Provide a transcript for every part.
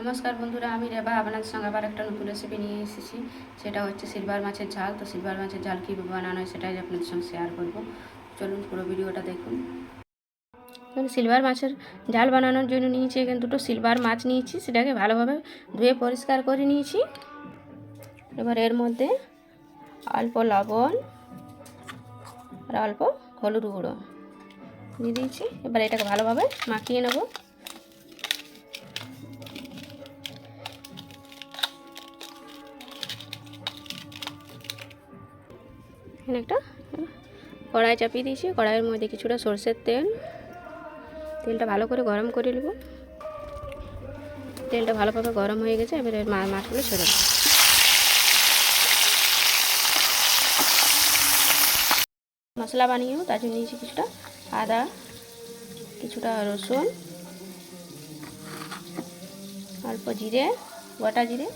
নমস্কার বন্ধুরা, আমি রেবা আপনাদের সঙ্গে আবার একটা নতুন রেসিপি নিয়ে এসেছি। সেটা হচ্ছে সিলভার মাছের ঝাল। তো সিলভার মাছের ঝাল কীভাবে বানানো হয় সেটাই আপনাদের সঙ্গে শেয়ার করব। চলুন পুরো ভিডিওটা দেখুন। সিলভার মাছের ঝাল বানানোর জন্য নিয়েছি এখানে দুটো সিলভার মাছ নিয়েছি, সেটাকে ভালোভাবে ধুয়ে পরিষ্কার করে নিয়েছি। এবার এর মধ্যে অল্প লবণ আর অল্প হলুদ গুঁড়ো দিয়ে দিয়েছি। এবার এটাকে ভালোভাবে মাখিয়ে নেব। এখানে একটা কড়াই চাপিয়ে দিয়েছি। কড়াইয়ের মধ্যে কিছুটা সরষের তেলটা ভালো করে গরম করে নেব। তেলটা ভালোভাবে গরম হয়ে গেছে। এবারে মাছগুলো ছেড়ে দেবো। মশলা বানিয়েও তার জন্য নিয়েছি কিছুটা আদা, কিছুটা রসুন, অল্প জিরে, গোটা জিরে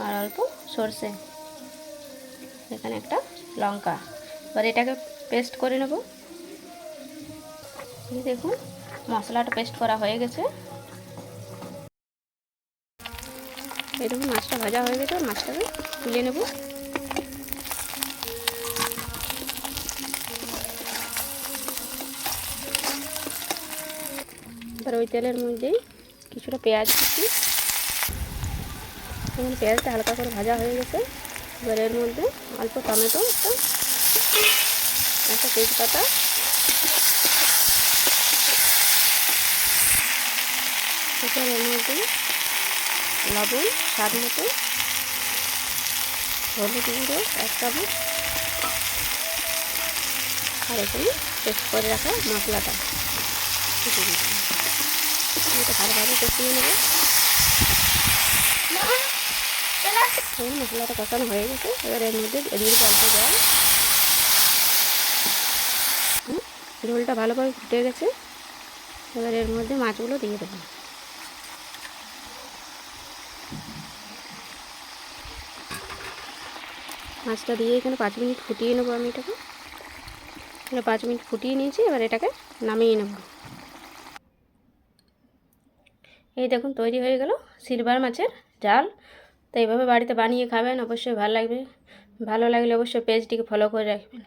আর অল্প সর্ষে, এখানে একটা লঙ্কা। এবার এটাকে পেস্ট করে নেব। দেখুন মশলাটা পেস্ট করা হয়ে গেছে। এই দেখুন মাছটা ভাজা হয়ে গেছে। মাছটাকে তুলে নেব। এবার ওই তেলের মধ্যেই কিছুটা পেঁয়াজ দিচ্ছি। এখন পেঁয়াজটা হালকা করে ভাজা হয়ে গেছে। এবার এর মধ্যে অল্প টমেটো, একটা তেজপাতা, এরপর এর মধ্যে লবণ স্বাদ মতো, হলুদ গুঁড়ো 1 চামচ, আর এখানে পেস্ট করে রাখা মশলাটা এটা ভালোভাবে কষিয়ে নেব। মশলাটা কষানো হয়ে গেছে। এবার এর মধ্যে দিয়ে দেবো অল্প জল। ঝোলটা ভালোভাবে ফুটে গেছে। এবার এর মধ্যে মাছগুলো দিয়ে দেবো। মাছটা দিয়ে এখানে 5 মিনিট ফুটিয়ে নেবো। আমি এটাকে 5 মিনিট ফুটিয়ে নিয়েছি। এবার এটাকে নামিয়ে নেব। এই দেখুন তৈরি হয়ে গেল সিলভার মাছের ঝাল। তো এইভাবে বাড়িতে বানিয়ে খাবেন, অবশ্যই ভালো লাগবে। ভালো লাগলে অবশ্যই পেজটিকে ফলো করে রাখবেন।